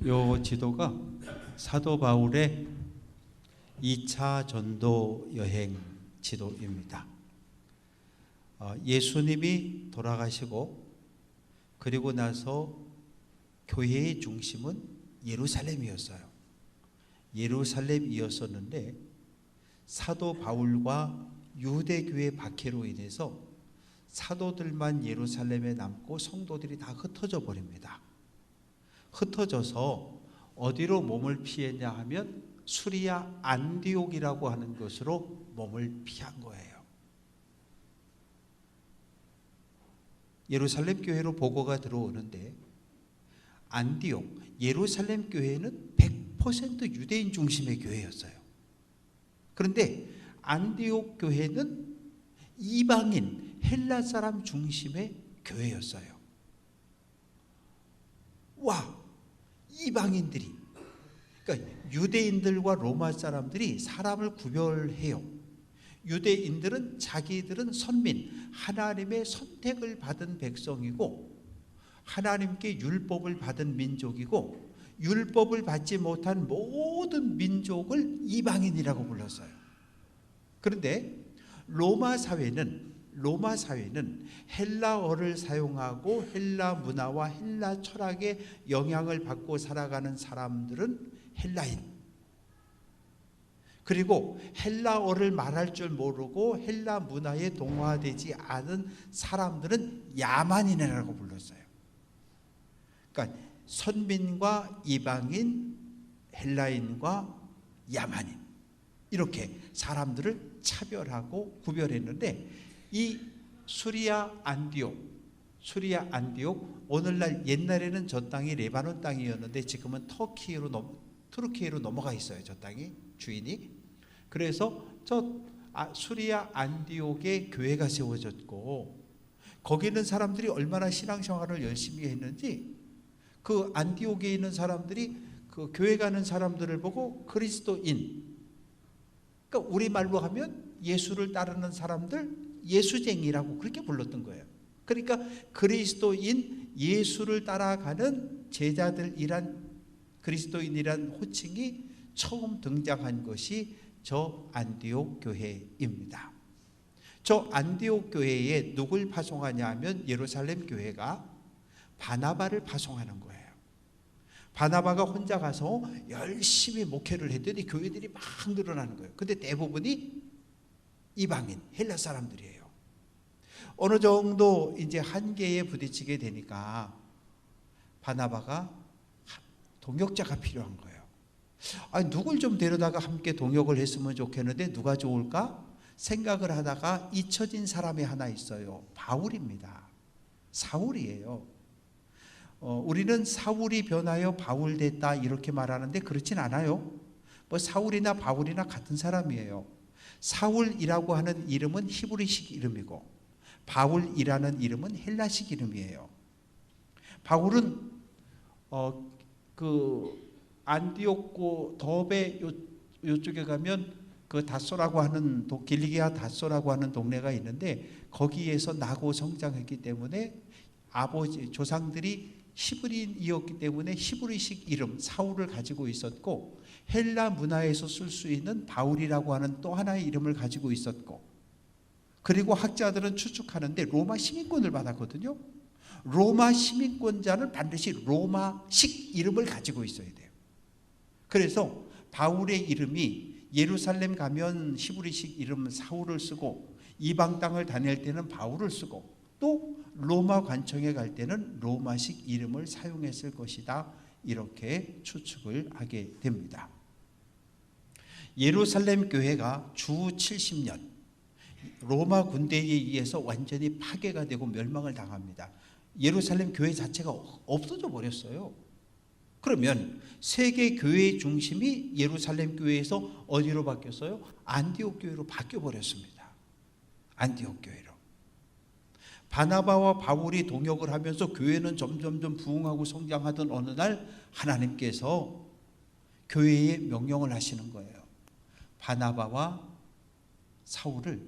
요 지도가 사도 바울의 2차 전도 여행 지도입니다. 예수님이 돌아가시고 그리고 나서 교회의 중심은 예루살렘이었어요. 예루살렘이었었는데 사도 바울과 유대교의 박해로 인해서 사도들만 예루살렘에 남고 성도들이 다 흩어져 버립니다. 흩어져서 어디로 몸을 피했냐 하면 수리아 안디옥이라고 하는 곳으로 몸을 피한 거예요. 예루살렘 교회로 보고가 들어오는데 안디옥, 예루살렘 교회는 100% 유대인 중심의 교회였어요. 그런데 안디옥 교회는 이방인, 헬라 사람 중심의 교회였어요. 와, 이방인들이, 그러니까 유대인들과 로마 사람들이 사람을 구별해요. 유대인들은 자기들은 선민, 하나님의 선택을 받은 백성이고 하나님께 율법을 받은 민족이고 율법을 받지 못한 모든 민족을 이방인이라고 불렀어요. 그런데 로마 사회는 헬라어를 사용하고 헬라 문화와 헬라 철학의 영향을 받고 살아가는 사람들은 헬라인, 그리고 헬라어를 말할 줄 모르고 헬라 문화에 동화되지 않은 사람들은 야만인이라고 불렀어요. 그러니까 선민과 이방인, 헬라인과 야만인, 이렇게 사람들을 차별하고 구별했는데 이 수리아 안디옥, 오늘날 옛날에는 저 땅이 레바논 땅이었는데 지금은 투르키예로 넘어가 있어요. 저 땅이 주인이. 그래서 수리아 안디옥에 교회가 세워졌고 거기 있는 사람들이 얼마나 신앙생활을 열심히 했는지 그 안디옥에 있는 사람들이 그 교회 가는 사람들을 보고 그리스도인, 그러니까 우리말로 하면 예수를 따르는 사람들 예수쟁이라고 그렇게 불렀던 거예요. 그러니까 그리스도인, 예수를 따라가는 제자들이란, 그리스도인이란 호칭이 처음 등장한 것이 저 안디옥 교회입니다. 저 안디옥 교회에 누굴 파송하냐 하면 예루살렘 교회가 바나바를 파송하는 거예요. 바나바가 혼자 가서 열심히 목회를 했더니 교회들이 막 늘어나는 거예요. 근데 대부분이 이방인, 헬라 사람들이에요. 어느 정도 이제 한계에 부딪히게 되니까 바나바가 동역자가 필요한 거예요. 누굴 좀 데려다가 함께 동역을 했으면 좋겠는데 누가 좋을까? 생각을 하다가 잊혀진 사람이 하나 있어요. 바울입니다. 사울이에요. 우리는 사울이 변하여 바울 됐다 이렇게 말하는데 그렇진 않아요. 사울이나 바울이나 같은 사람이에요. 사울이라고 하는 이름은 히브리식 이름이고 바울이라는 이름은 헬라식 이름이에요. 바울은 그 안디옥고 더베 요쪽에 가면 그 다소라고 하는 길리기아 다소라고 하는 동네가 있는데 거기에서 나고 성장했기 때문에 아버지 조상들이 히브리인이었기 때문에 히브리식 이름 사울을 가지고 있었고 헬라 문화에서 쓸 수 있는 바울이라고 하는 또 하나의 이름을 가지고 있었고, 그리고 학자들은 추측하는데 로마 시민권을 받았거든요. 로마 시민권자는 반드시 로마식 이름을 가지고 있어야 돼요. 그래서 바울의 이름이 예루살렘 가면 히브리식 이름 사울을 쓰고 이방 땅을 다닐 때는 바울을 쓰고 또 로마 관청에 갈 때는 로마식 이름을 사용했을 것이다, 이렇게 추측을 하게 됩니다. 예루살렘 교회가 주 70년 로마 군대에 의해서 완전히 파괴가 되고 멸망을 당합니다. 예루살렘 교회 자체가 없어져 버렸어요. 그러면 세계 교회의 중심이 예루살렘 교회에서 어디로 바뀌었어요? 안디옥 교회로 바뀌어 버렸습니다. 안디옥 교회로. 바나바와 바울이 동역을 하면서 교회는 점점점 부흥하고 성장하던 어느 날 하나님께서 교회에 명령을 하시는 거예요. 바나바와 사울을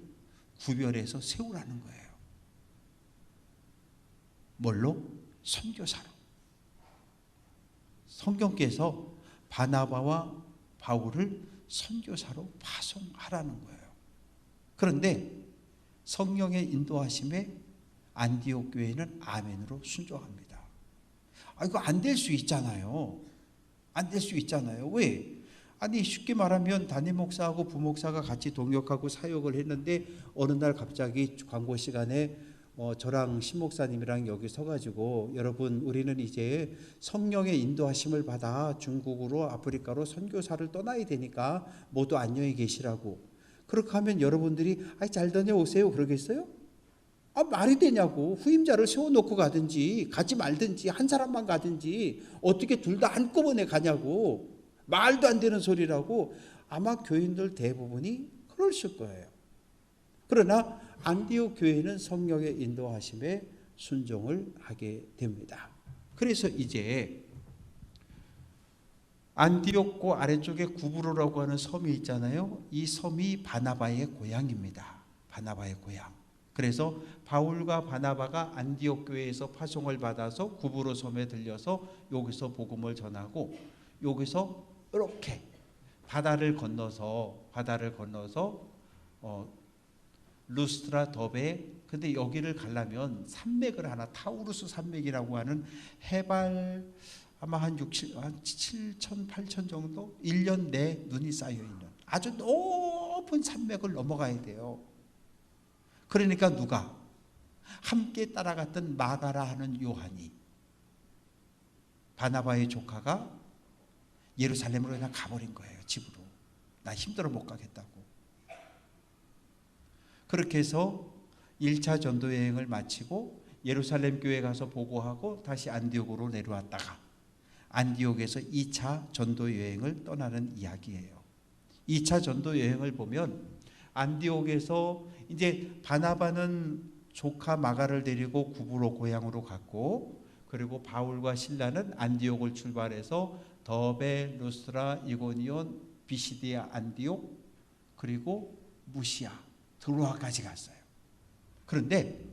구별해서 세우라는 거예요. 뭘로? 선교사로. 성경께서 바나바와 바울을 선교사로 파송하라는 거예요. 그런데 성령의 인도하심에 안디옥 교회는 아멘으로 순종합니다. 이거 안 될 수 있잖아요. 안 될 수 있잖아요. 왜? 아니 쉽게 말하면 담임 목사하고 부목사가 같이 동역하고 사역을 했는데 어느 날 갑자기 광고 시간에 저랑 신목사님이랑 여기 서가지고 여러분 우리는 이제 성령의 인도하심을 받아 중국으로 아프리카로 선교사를 떠나야 되니까 모두 안녕히 계시라고. 그렇게 하면 여러분들이 잘 다녀오세요 그러겠어요? 말이 되냐고. 후임자를 세워놓고 가든지 가지 말든지 한 사람만 가든지 어떻게 둘 다 한꺼번에 가냐고. 말도 안 되는 소리라고. 아마 교인들 대부분이 그러실 거예요. 그러나 안디옥 교회는 성령의 인도하심에 순종을 하게 됩니다. 그래서 이제 안디옥고 아래쪽에 구브로라고 하는 섬이 있잖아요. 이 섬이 바나바의 고향입니다. 바나바의 고향. 그래서 바울과 바나바가 안디옥 교회에서 파송을 받아서 구브로 섬에 들려서 여기서 복음을 전하고 여기서 이렇게 바다를 건너서 루스트라 더베. 근데 여기를 가려면 산맥을 하나, 타우루스 산맥이라고 하는 해발 아마 한 7천, 8천 정도 1년 내 눈이 쌓여있는 아주 높은 산맥을 넘어가야 돼요. 그러니까 누가? 함께 따라갔던 마가라 하는 요한이, 바나바의 조카가 예루살렘으로 그냥 가버린 거예요. 집으로. 나 힘들어 못 가겠다고. 그렇게 해서 1차 전도 여행을 마치고 예루살렘 교회 가서 보고하고 다시 안디옥으로 내려왔다가 안디옥에서 2차 전도 여행을 떠나는 이야기예요. 2차 전도 여행을 보면 안디옥에서 이제 바나바는 조카 마가를 데리고 구브로 고향으로 갔고, 그리고 바울과 실라는 안디옥을 출발해서 더베, 루스트라, 이고니온, 비시디아, 안디옥, 그리고 무시아, 드로아까지 갔어요. 그런데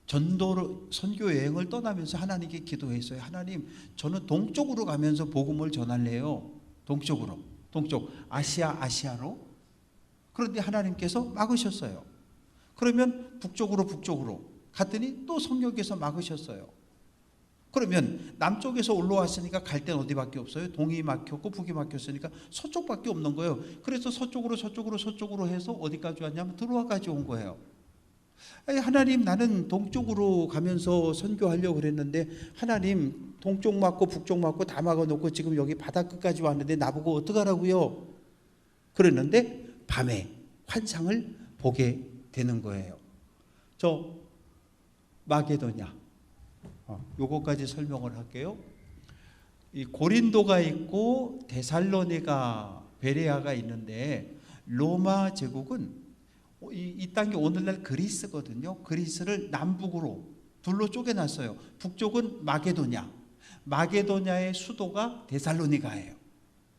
전도로 선교 여행을 떠나면서 하나님께 기도했어요. 하나님, 저는 동쪽으로 가면서 복음을 전할래요. 동쪽 아시아로. 그런데 하나님께서 막으셨어요. 그러면 북쪽으로 갔더니 또 성령께서 막으셨어요. 그러면 남쪽에서 올라왔으니까 갈 데는 어디밖에 없어요? 동이 막혔고 북이 막혔으니까 서쪽밖에 없는 거예요. 그래서 서쪽으로 해서 어디까지 왔냐면 드로아까지 온 거예요. 하나님, 나는 동쪽으로 가면서 선교하려고 그랬는데 하나님, 동쪽 막고 북쪽 막고 다 막아놓고 지금 여기 바다 끝까지 왔는데 나보고 어떡하라고요? 그랬는데 밤에 환상을 보게 되는 거예요. 저 마게도냐, 요거까지 설명을 할게요. 이 고린도가 있고 데살로니가, 베레아가 있는데 로마 제국은 이 땅이 오늘날 그리스거든요. 그리스를 남북으로 둘로 쪼개놨어요. 북쪽은 마게도냐의 수도가 데살로니가예요.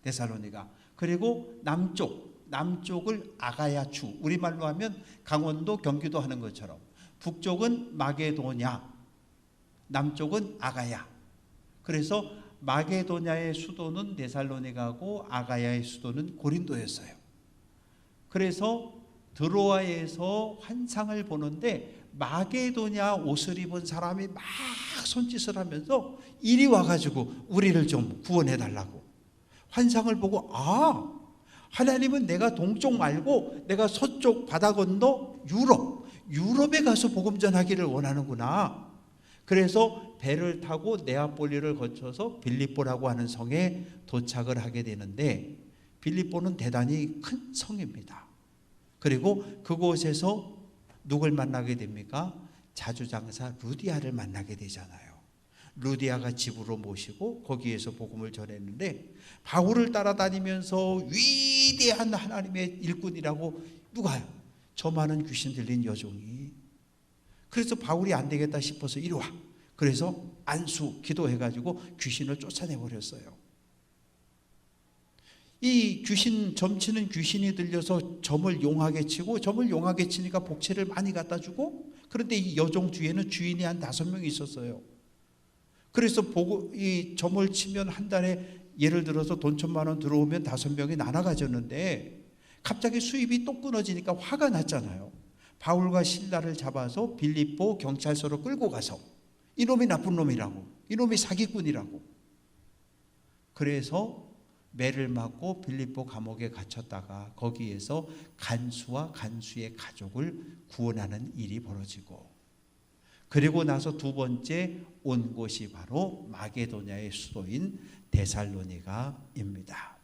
데살로니가. 그리고 남쪽을 아가야추, 우리말로 하면 강원도, 경기도 하는 것처럼 북쪽은 마게도냐, 남쪽은 아가야. 그래서 마게도냐의 수도는 데살로니가고 아가야의 수도는 고린도였어요. 그래서 드로아에서 환상을 보는데 마게도냐 옷을 입은 사람이 막 손짓을 하면서 이리 와가지고 우리를 좀 구원해 달라고. 환상을 보고 하나님은 내가 동쪽 말고 내가 서쪽 바다 건너 유럽에 가서 복음 전하기를 원하는구나. 그래서 배를 타고 네아폴리를 거쳐서 빌립보라고 하는 성에 도착을 하게 되는데, 빌립보는 대단히 큰 성입니다. 그리고 그곳에서 누굴 만나게 됩니까? 자주장사 루디아를 만나게 되잖아요. 루디아가 집으로 모시고 거기에서 복음을 전했는데, 바울을 따라다니면서 위대한 하나님의 일꾼이라고 누가요? 저 많은 귀신 들린 여종이. 그래서 바울이 안 되겠다 싶어서 이리 와. 그래서 안수 기도해가지고 귀신을 쫓아내버렸어요. 이 귀신, 점치는 귀신이 들려서 점을 용하게 치고, 점을 용하게 치니까 복채를 많이 갖다 주고, 그런데 이 여종 뒤에는 주인이 한 5명 있었어요. 그래서 이 점을 치면 한 달에 예를 들어서 돈 1,000만 원 들어오면 5명이 나눠가졌는데 갑자기 수입이 또 끊어지니까 화가 났잖아요. 바울과 실라를 잡아서 빌립보 경찰서로 끌고 가서 이놈이 나쁜 놈이라고, 이놈이 사기꾼이라고. 그래서 매를 맞고 빌립보 감옥에 갇혔다가 거기에서 간수와 간수의 가족을 구원하는 일이 벌어지고, 그리고 나서 두 번째 온 곳이 바로 마게도냐의 수도인 데살로니가입니다.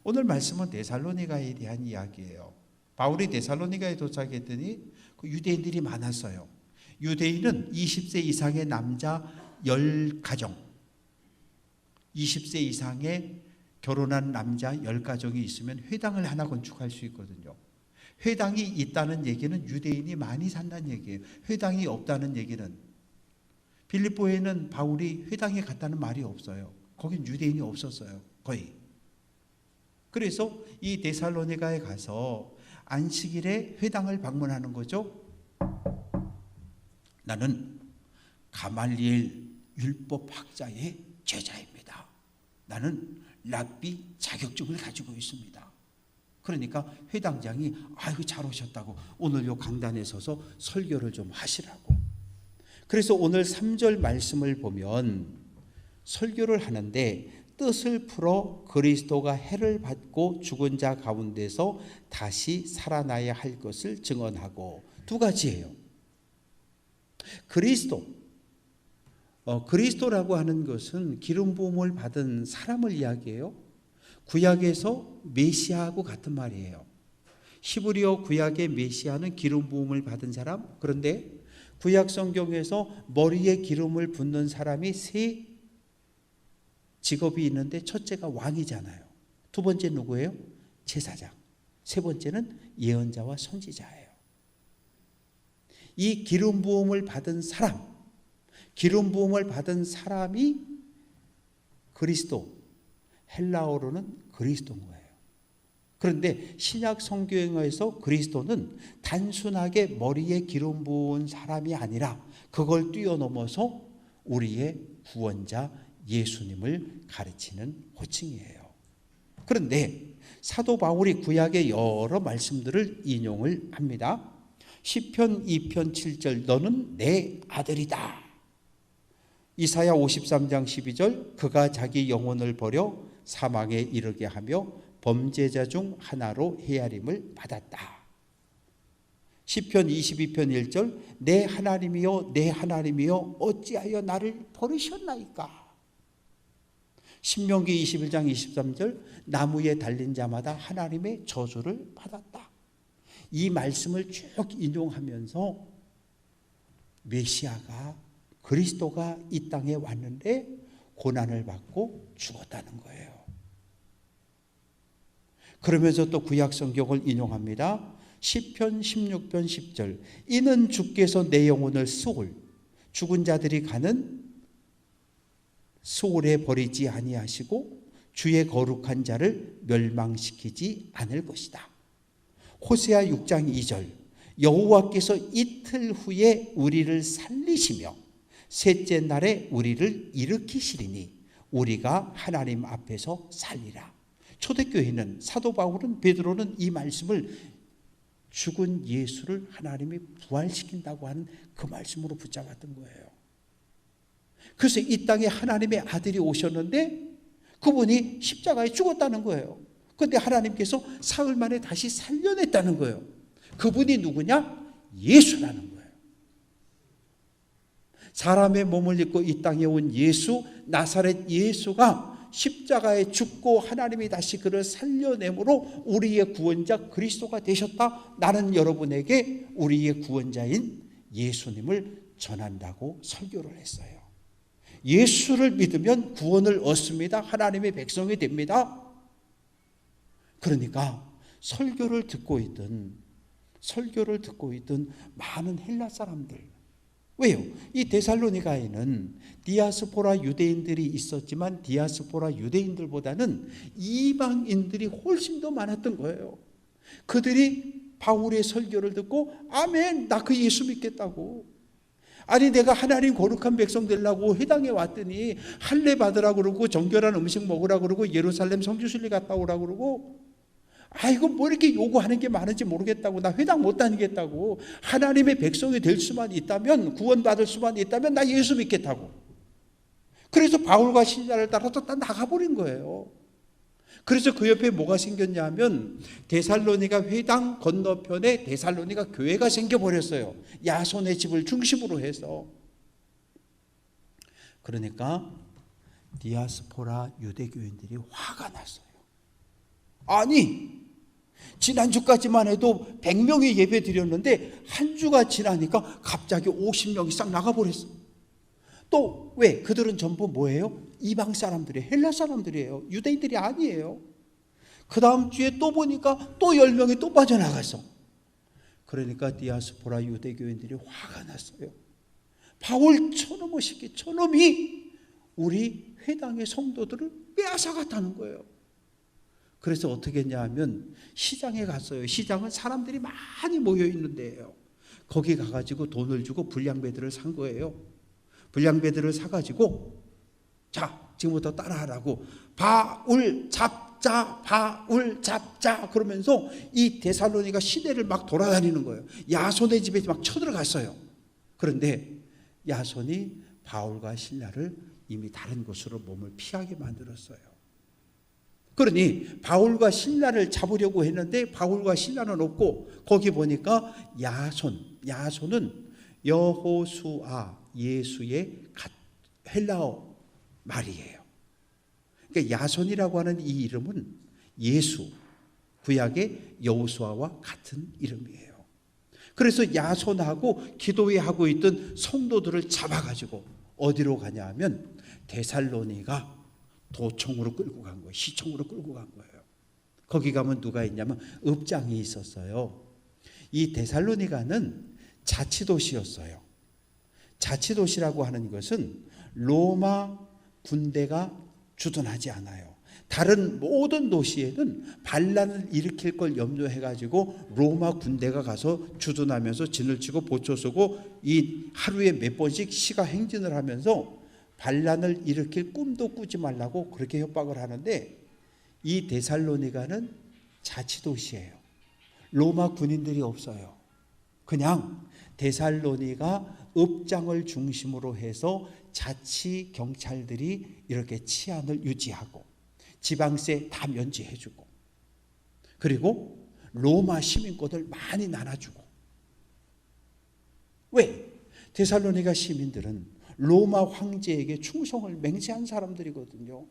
오늘 말씀은 데살로니가에 대한 이야기예요. 바울이 데살로니가에 도착했더니 그 유대인들이 많았어요. 유대인은 20세 이상의 남자 10가정, 20세 이상의 결혼한 남자 10가정이 있으면 회당을 하나 건축할 수 있거든요. 회당이 있다는 얘기는 유대인이 많이 산다는 얘기예요. 회당이 없다는 얘기는, 빌립보에는 바울이 회당에 갔다는 말이 없어요. 거긴 유대인이 없었어요, 거의. 그래서 이 데살로니가에 가서 안식일에 회당을 방문하는 거죠. 나는 가말리엘 율법학자의 제자입니다. 나는 랍비 자격증을 가지고 있습니다. 그러니까 회당장이 아이고 잘 오셨다고 오늘 요 강단에 서서 설교를 좀 하시라고. 그래서 오늘 3절 말씀을 보면 설교를 하는데 뜻을 풀어 그리스도가 해를 받고 죽은 자 가운데서 다시 살아나야 할 것을 증언하고, 두 가지예요. 그리스도라고 하는 것은 기름 부음을 받은 사람을 이야기해요. 구약에서 메시아하고 같은 말이에요. 히브리어 구약의 메시아는 기름 부음을 받은 사람. 그런데 구약 성경에서 머리에 기름을 붓는 사람이 세 직업이 있는데 첫째가 왕이잖아요. 두 번째 누구예요? 제사장. 세 번째는 예언자와 선지자예요. 이 기름 부음을 받은 사람, 기름 부음을 받은 사람이 그리스도, 헬라어로는 그리스도인 거예요. 그런데 신약 성경에서 그리스도는 단순하게 머리에 기름 부은 사람이 아니라 그걸 뛰어넘어서 우리의 구원자 예수님을 가르치는 호칭이에요. 그런데 사도 바울이 구약의 여러 말씀들을 인용을 합니다. 시편 2편 7절 너는 내 아들이다. 이사야 53장 12절 그가 자기 영혼을 버려 사망에 이르게 하며 범죄자 중 하나로 헤아림을 받았다. 시편 22편 1절 내 하나님이여 내 하나님이여 어찌하여 나를 버리셨나이까. 신명기 21장 23절 나무에 달린 자마다 하나님의 저주를 받았다. 이 말씀을 쭉 인용하면서 메시아가 그리스도가 이 땅에 왔는데 고난을 받고 죽었다는 거예요. 그러면서 또 구약 성경을 인용합니다. 시편 16편 10절 이는 주께서 내 영혼을 수올 죽은 자들이 가는 수올에 버리지 아니하시고 주의 거룩한 자를 멸망시키지 않을 것이다. 호세아 6장 2절 여호와께서 이틀 후에 우리를 살리시며 셋째 날에 우리를 일으키시리니 우리가 하나님 앞에서 살리라. 초대교회는 사도 바울은 베드로는 이 말씀을 죽은 예수를 하나님이 부활시킨다고 하는 그 말씀으로 붙잡았던 거예요. 그래서 이 땅에 하나님의 아들이 오셨는데 그분이 십자가에 죽었다는 거예요. 그런데 하나님께서 사흘 만에 다시 살려냈다는 거예요. 그분이 누구냐? 예수라는 거예요. 사람의 몸을 입고 이 땅에 온 예수, 나사렛 예수가 십자가에 죽고 하나님이 다시 그를 살려내므로 우리의 구원자 그리스도가 되셨다. 나는 여러분에게 우리의 구원자인 예수님을 전한다고 설교를 했어요. 예수를 믿으면 구원을 얻습니다. 하나님의 백성이 됩니다. 그러니까 설교를 듣고 있던 많은 헬라 사람들, 왜요? 이 데살로니가에는 디아스포라 유대인들이 있었지만 디아스포라 유대인들보다는 이방인들이 훨씬 더 많았던 거예요. 그들이 바울의 설교를 듣고 아멘, 나 그 예수 믿겠다고, 아니 내가 하나님 거룩한 백성 되려고 회당에 왔더니 할례 받으라고 그러고 정결한 음식 먹으라고 그러고 예루살렘 성지순례 갔다 오라고 그러고, 아이고 뭐 이렇게 요구하는 게 많은지 모르겠다고, 나 회당 못 다니겠다고, 하나님의 백성이 될 수만 있다면, 구원받을 수만 있다면 나 예수 믿겠다고. 그래서 바울과 실라를 따라서 다 나가버린 거예요. 그래서 그 옆에 뭐가 생겼냐면 데살로니가 회당 건너편에 데살로니가 교회가 생겨버렸어요. 야손의 집을 중심으로 해서. 그러니까 디아스포라 유대교인들이 화가 났어요. 아니 지난주까지만 해도 100명이 예배 드렸는데 한 주가 지나니까 갑자기 50명이 싹 나가버렸어. 또 왜? 그들은 전부 뭐예요? 이방 사람들이에요. 헬라 사람들이에요. 유대인들이 아니에요. 그 다음 주에 또 보니까 또 10명이 또 빠져나갔어. 그러니까 디아스포라 유대교인들이 화가 났어요. 바울 저놈의 새끼, 저놈이 우리 회당의 성도들을 빼앗아갔다는 거예요. 그래서 어떻게 했냐 하면 시장에 갔어요. 시장은 사람들이 많이 모여 있는 데예요. 거기 가가지고 돈을 주고 불량배들을 산 거예요. 불량배들을 사가지고 자 지금부터 따라하라고, 바울 잡자, 바울 잡자 그러면서 이 데살로니가 시내를 막 돌아다니는 거예요. 야손의 집에 막 쳐들어갔어요. 그런데 야손이 바울과 실라를 이미 다른 곳으로 몸을 피하게 만들었어요. 그러니 바울과 실라를 잡으려고 했는데 바울과 실라는 없고, 거기 보니까 야손은 여호수아, 예수의 헬라어 말이에요. 그러니까 야손이라고 하는 이 이름은 예수, 구약의 여호수아와 같은 이름이에요. 그래서 야손하고 기도회 하고 있던 성도들을 잡아가지고 어디로 가냐 하면 데살로니가 도청으로 끌고 간 거예요. 시청으로 끌고 간 거예요. 거기 가면 누가 있냐면 읍장이 있었어요. 이 데살로니가는 자치도시였어요. 자치도시라고 하는 것은 로마 군대가 주둔하지 않아요. 다른 모든 도시에는 반란을 일으킬 걸 염두해가지고 로마 군대가 가서 주둔하면서 진을 치고 보초 서고 이 하루에 몇 번씩 시가 행진을 하면서 반란을 일으킬 꿈도 꾸지 말라고 그렇게 협박을 하는데, 이 데살로니가는 자치도시예요. 로마 군인들이 없어요. 그냥 데살로니가 읍장을 중심으로 해서 자치 경찰들이 이렇게 치안을 유지하고 지방세 다 면제해주고, 그리고 로마 시민권을 많이 나눠주고. 왜? 데살로니가 시민들은 로마 황제에게 충성을 맹세한 사람들이거든요.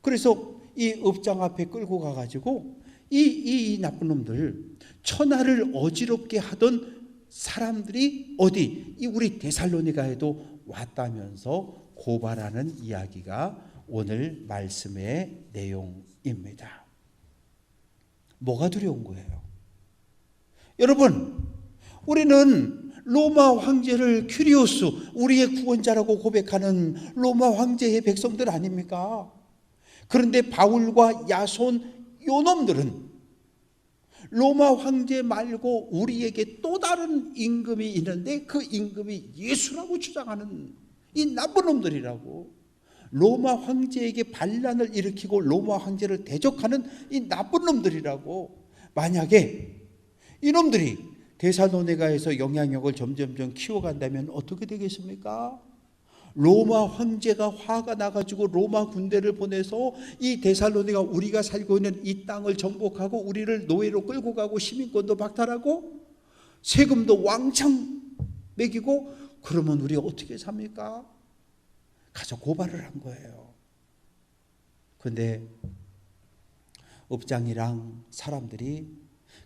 그래서 이 읍장 앞에 끌고 가가지고 이 나쁜 놈들, 천하를 어지럽게 하던 사람들이 어디 우리 데살로니가에도 왔다면서 고발하는 이야기가 오늘 말씀의 내용입니다. 뭐가 두려운 거예요? 여러분, 우리는 로마 황제를 큐리오스, 우리의 구원자라고 고백하는 로마 황제의 백성들 아닙니까? 그런데 바울과 야손 요놈들은 로마 황제 말고 우리에게 또 다른 임금이 있는데 그 임금이 예수라고 주장하는 이 나쁜 놈들이라고. 로마 황제에게 반란을 일으키고 로마 황제를 대적하는 이 나쁜 놈들이라고. 만약에 이놈들이 데살로니가에서 영향력을 점점점 키워간다면 어떻게 되겠습니까? 로마 황제가 화가 나가지고 로마 군대를 보내서 이 데살로니가 우리가 살고 있는 이 땅을 정복하고 우리를 노예로 끌고 가고 시민권도 박탈하고 세금도 왕창 매기고, 그러면 우리 어떻게 삽니까? 가서 고발을 한 거예요. 그런데 읍장이랑 사람들이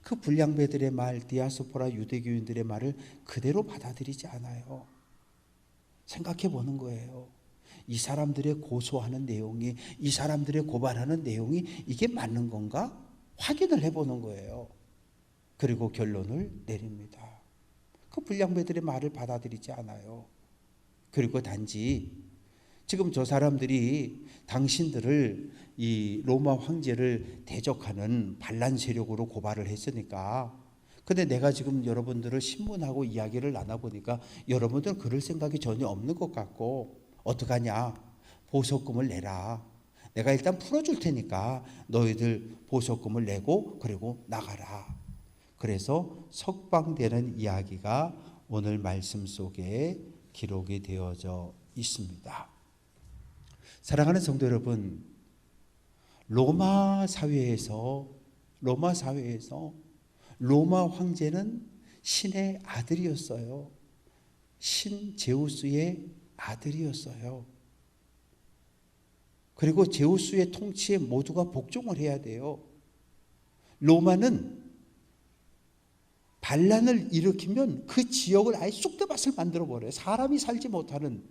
그 불량배들의 말, 디아스포라 유대교인들의 말을 그대로 받아들이지 않아요. 생각해 보는 거예요. 이 사람들의 고소하는 내용이, 이 사람들의 고발하는 내용이 이게 맞는 건가? 확인을 해보는 거예요. 그리고 결론을 내립니다. 그 불량배들의 말을 받아들이지 않아요. 그리고 단지 지금 저 사람들이 당신들을 이 로마 황제를 대적하는 반란 세력으로 고발을 했으니까 근데 내가 지금 여러분들을 신문하고 이야기를 나눠보니까 여러분들은 그럴 생각이 전혀 없는 것 같고, 어떡하냐, 보석금을 내라. 내가 일단 풀어줄 테니까 너희들 보석금을 내고 그리고 나가라. 그래서 석방되는 이야기가 오늘 말씀 속에 기록이 되어져 있습니다. 사랑하는 성도 여러분, 로마 사회에서 로마 황제는 신의 아들이었어요. 신 제우스의 아들이었어요. 그리고 제우스의 통치에 모두가 복종을 해야 돼요. 로마는 반란을 일으키면 그 지역을 아예 쑥대밭을 만들어버려요. 사람이 살지 못하는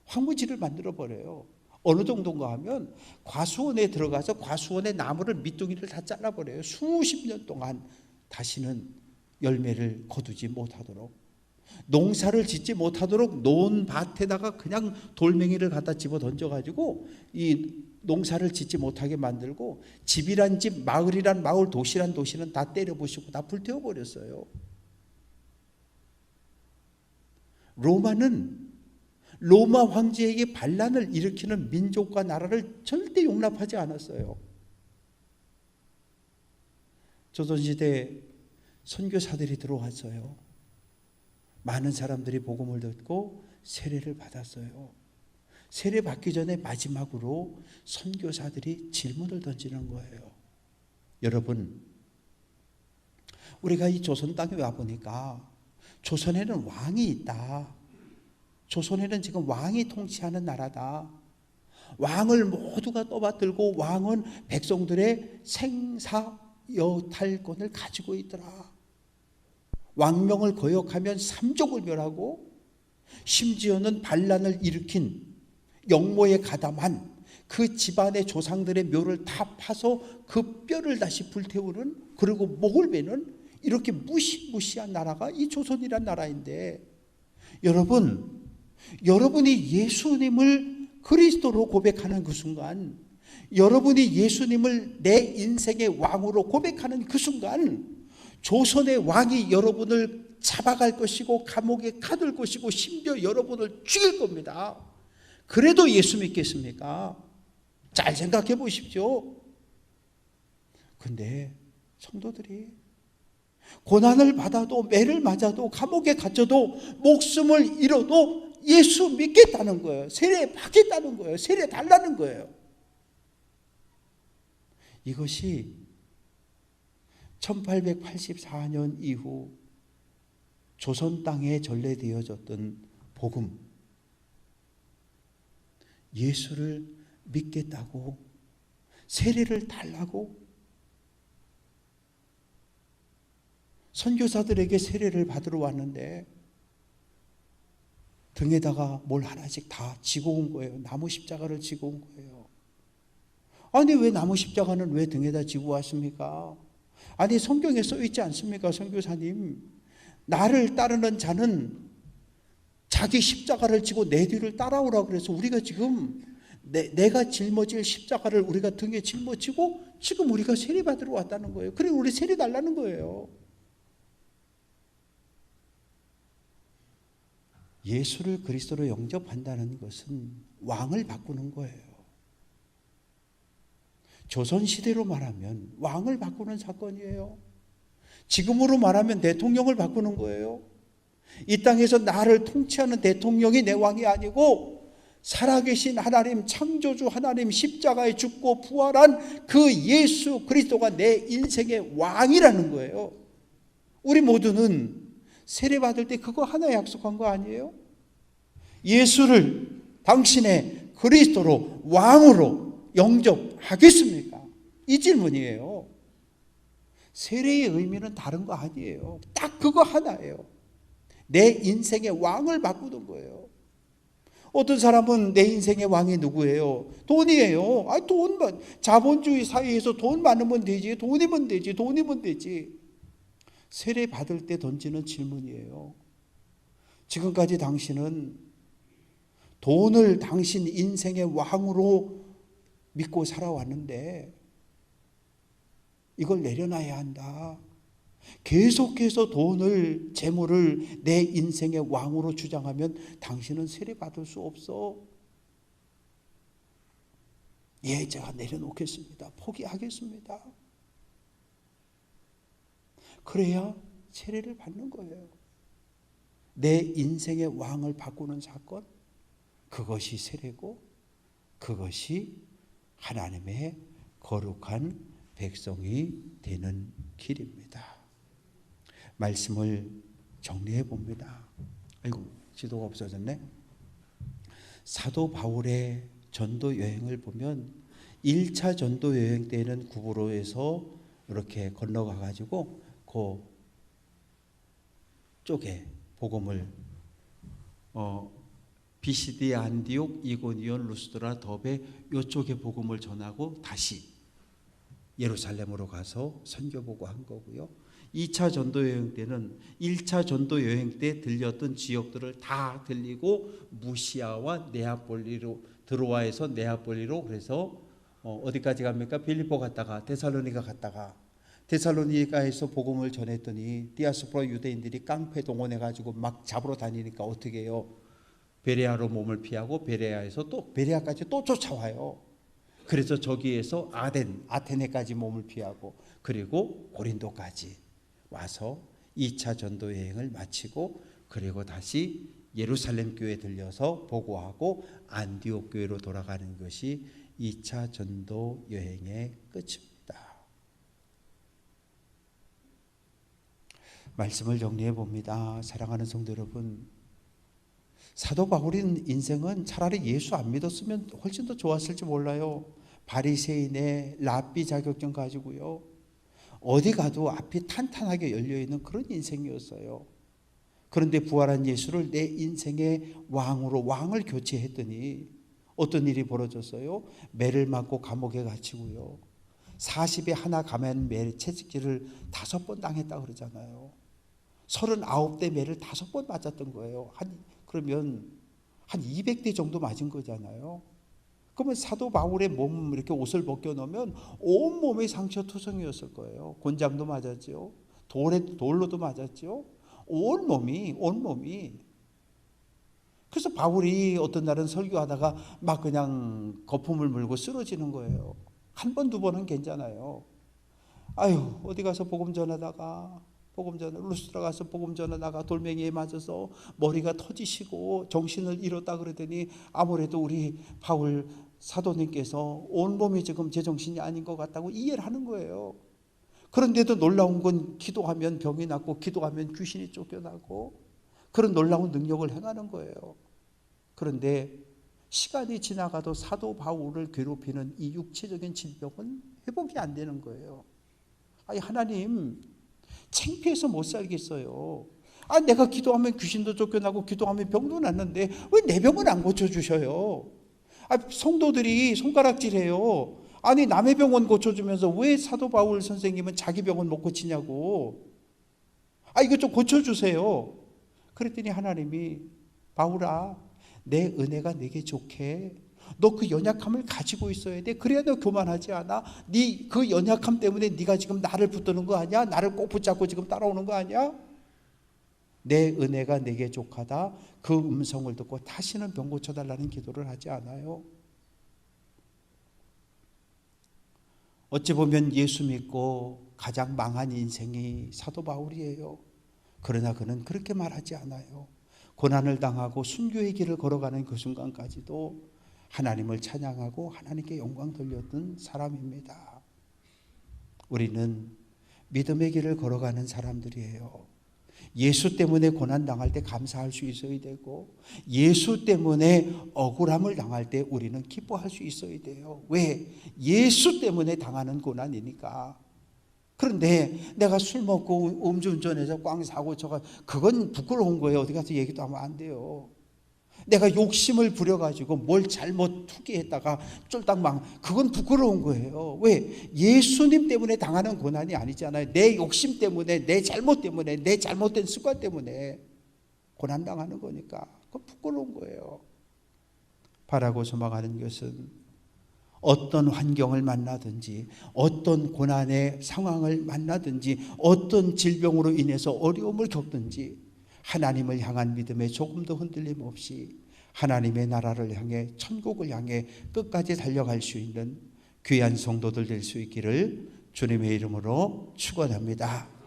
황무지를 만들어버려요. 어느 정도인가 하면 과수원에 들어가서 과수원의 나무를 밑둥이를 다 잘라버려요. 수십 년 동안 다시는 열매를 거두지 못하도록, 농사를 짓지 못하도록 논밭에다가 그냥 돌멩이를 갖다 집어 던져가지고 이 농사를 짓지 못하게 만들고, 집이란 집, 마을이란 마을, 도시란 도시는 다 때려부수고 다 불태워버렸어요. 로마는 로마 황제에게 반란을 일으키는 민족과 나라를 절대 용납하지 않았어요. 조선시대 선교사들이 들어왔어요. 많은 사람들이 복음을 듣고 세례를 받았어요. 세례 받기 전에 마지막으로 선교사들이 질문을 던지는 거예요. 여러분, 우리가 이 조선 땅에 와보니까 조선에는 왕이 있다. 조선에는 지금 왕이 통치하는 나라다. 왕을 모두가 떠받들고 왕은 백성들의 생사 여탈권을 가지고 있더라. 왕명을 거역하면 삼족을 멸하고, 심지어는 반란을 일으킨 영모에 가담한 그 집안의 조상들의 묘를 다 파서 그 뼈를 다시 불태우는, 그리고 목을 베는 이렇게 무시무시한 나라가 이 조선이란 나라인데, 여러분이 예수님을 그리스도로 고백하는 그 순간, 여러분이 예수님을 내 인생의 왕으로 고백하는 그 순간, 조선의 왕이 여러분을 잡아갈 것이고 감옥에 가둘 것이고 심지어 여러분을 죽일 겁니다. 그래도 예수 믿겠습니까? 잘 생각해 보십시오. 근데 성도들이 고난을 받아도, 매를 맞아도, 감옥에 갇혀도, 목숨을 잃어도 예수 믿겠다는 거예요. 세례 받겠다는 거예요. 세례 달라는 거예요. 이것이 1884년 이후 조선 땅에 전래되어졌던 복음, 예수를 믿겠다고, 세례를 달라고 선교사들에게 세례를 받으러 왔는데 등에다가 뭘 하나씩 다 지고 온 거예요. 나무 십자가를 지고 온 거예요. 아니, 왜 나무 십자가는 왜 등에다 지고 왔습니까? 아니, 성경에 써 있지 않습니까, 선교사님? 나를 따르는 자는 자기 십자가를 지고 내 뒤를 따라오라 그래서 우리가 지금 내가 짊어질 십자가를 우리가 등에 짊어지고 지금 우리가 세례 받으러 왔다는 거예요. 그리고 우리 세례 달라는 거예요. 예수를 그리스도로 영접한다는 것은 왕을 바꾸는 거예요. 조선시대로 말하면 왕을 바꾸는 사건이에요. 지금으로 말하면 대통령을 바꾸는 거예요. 이 땅에서 나를 통치하는 대통령이 내 왕이 아니고 살아계신 하나님, 창조주 하나님, 십자가에 죽고 부활한 그 예수 그리스도가 내 인생의 왕이라는 거예요. 우리 모두는 세례 받을 때 그거 하나 약속한 거 아니에요? 예수를 당신의 그리스도로 왕으로 영접하겠습니까? 이 질문이에요. 세례의 의미는 다른 거 아니에요. 딱 그거 하나예요. 내 인생의 왕을 바꾸는 거예요. 어떤 사람은 내 인생의 왕이 누구예요? 돈이에요. 돈만, 자본주의 사회에서 돈 많으면 되지, 돈이면 되지, 돈이면 되지. 세례 받을 때 던지는 질문이에요. 지금까지 당신은 돈을 당신 인생의 왕으로 믿고 살아왔는데 이걸 내려놔야 한다. 계속해서 돈을, 재물을 내 인생의 왕으로 주장하면 당신은 세례받을 수 없어. 예, 제가 내려놓겠습니다. 포기하겠습니다. 그래야 세례를 받는 거예요. 내 인생의 왕을 바꾸는 사건, 그것이 세례고 그것이 하나님의 거룩한 백성이 되는 길입니다. 말씀을 정리해 봅니다. 아이고, 지도가 없어졌네. 사도 바울의 전도 여행을 보면 1차 전도 여행 때는 구브로에서 이렇게 건너가 가지고 그 쪽에 복음을 비시디 안디옥, 이고니온, 루스드라, 더베 이쪽에 복음을 전하고 다시 예루살렘으로 가서 선교보고 한 거고요. 2차 전도 여행 때는 1차 전도 여행 때 들렸던 지역들을 다 들리고 무시아와 네아폴리로, 드로아에서 네아폴리로, 그래서 어디까지 갑니까? 빌립보 갔다가 데살로니가 갔다가, 데살로니가에서 복음을 전했더니 디아스포라 유대인들이 깡패 동원해가지고 막 잡으러 다니니까 어떻게 해요? 베레아로 몸을 피하고 베레아에서 또 베레아까지 또 쫓아와요. 그래서 저기에서 아테네까지 몸을 피하고, 그리고 고린도까지 와서 2차 전도 여행을 마치고, 그리고 다시 예루살렘 교회에 들려서 보고하고 안디옥 교회로 돌아가는 것이 2차 전도 여행의 끝입니다. 말씀을 정리해 봅니다. 사랑하는 성도 여러분, 사도 바울의 인생은 차라리 예수 안 믿었으면 훨씬 더 좋았을지 몰라요. 바리새인의 랍비 자격증 가지고요, 어디 가도 앞이 탄탄하게 열려있는 그런 인생이었어요. 그런데 부활한 예수를 내 인생의 왕으로, 왕을 교체했더니 어떤 일이 벌어졌어요? 매를 맞고 감옥에 갇히고요, 40에 하나 감한 매 채찍질을 5번 당했다 그러잖아요. 39대 매를 5번 맞았던 거예요. 그러면 한 200대 정도 맞은 거잖아요. 그러면 사도 바울의 몸 이렇게 옷을 벗겨놓으면 온몸이 상처투성이었을 거예요. 곤장도 맞았죠. 돌로도 맞았죠. 온몸이. 그래서 바울이 어떤 날은 설교하다가 막 그냥 거품을 물고 쓰러지는 거예요. 한 번, 두 번은 괜찮아요. 아유, 어디 가서 복음 전하다가 루스드라 가서 복음 전하다가 돌멩이에 맞아서 머리가 터지시고 정신을 잃었다 그러더니 아무래도 우리 바울 사도님께서 온몸이 지금 제정신이 아닌 것 같다고 이해를 하는 거예요. 그런데도 놀라운 건 기도하면 병이 낫고 기도하면 귀신이 쫓겨나고 그런 놀라운 능력을 행하는 거예요. 그런데 시간이 지나가도 사도 바울을 괴롭히는 이 육체적인 질병은 회복이 안 되는 거예요. 아니, 하나님, 창피해서 못 살겠어요. 내가 기도하면 귀신도 쫓겨나고 기도하면 병도 낫는데 왜 내 병은 안 고쳐주셔요? 성도들이 손가락질해요. 아니, 남의 병은 고쳐주면서 왜 사도 바울 선생님은 자기 병은 못 고치냐고. 이거 좀 고쳐주세요. 그랬더니 하나님이, 바울아, 내 은혜가 내게 좋게, 너 그 연약함을 가지고 있어야 돼. 그래야 너 교만하지 않아. 네 그 연약함 때문에 네가 지금 나를 붙드는 거 아니야? 나를 꼭 붙잡고 지금 따라오는 거 아니야? 내 은혜가 내게 족하다. 그 음성을 듣고 다시는 병 고쳐달라는 기도를 하지 않아요. 어찌 보면 예수 믿고 가장 망한 인생이 사도 바울이에요. 그러나 그는 그렇게 말하지 않아요. 고난을 당하고 순교의 길을 걸어가는 그 순간까지도 하나님을 찬양하고 하나님께 영광 돌렸던 사람입니다. 우리는 믿음의 길을 걸어가는 사람들이에요. 예수 때문에 고난 당할 때 감사할 수 있어야 되고, 예수 때문에 억울함을 당할 때 우리는 기뻐할 수 있어야 돼요. 왜? 예수 때문에 당하는 고난이니까. 그런데 내가 술 먹고 음주운전해서 꽝 사고 쳐가, 그건 부끄러운 거예요. 어디 가서 얘기도 하면 안 돼요. 내가 욕심을 부려가지고 뭘 잘못 투기했다가 쫄딱 그건 부끄러운 거예요. 왜? 예수님 때문에 당하는 고난이 아니잖아요. 내 욕심 때문에, 내 잘못 때문에, 내 잘못된 습관 때문에 고난 당하는 거니까 그건 부끄러운 거예요. 바라고 소망하는 것은 어떤 환경을 만나든지 어떤 고난의 상황을 만나든지 어떤 질병으로 인해서 어려움을 겪든지 하나님을 향한 믿음에 조금도 흔들림 없이 하나님의 나라를 향해 천국을 향해 끝까지 달려갈 수 있는 귀한 성도들 될 수 있기를 주님의 이름으로 축원합니다.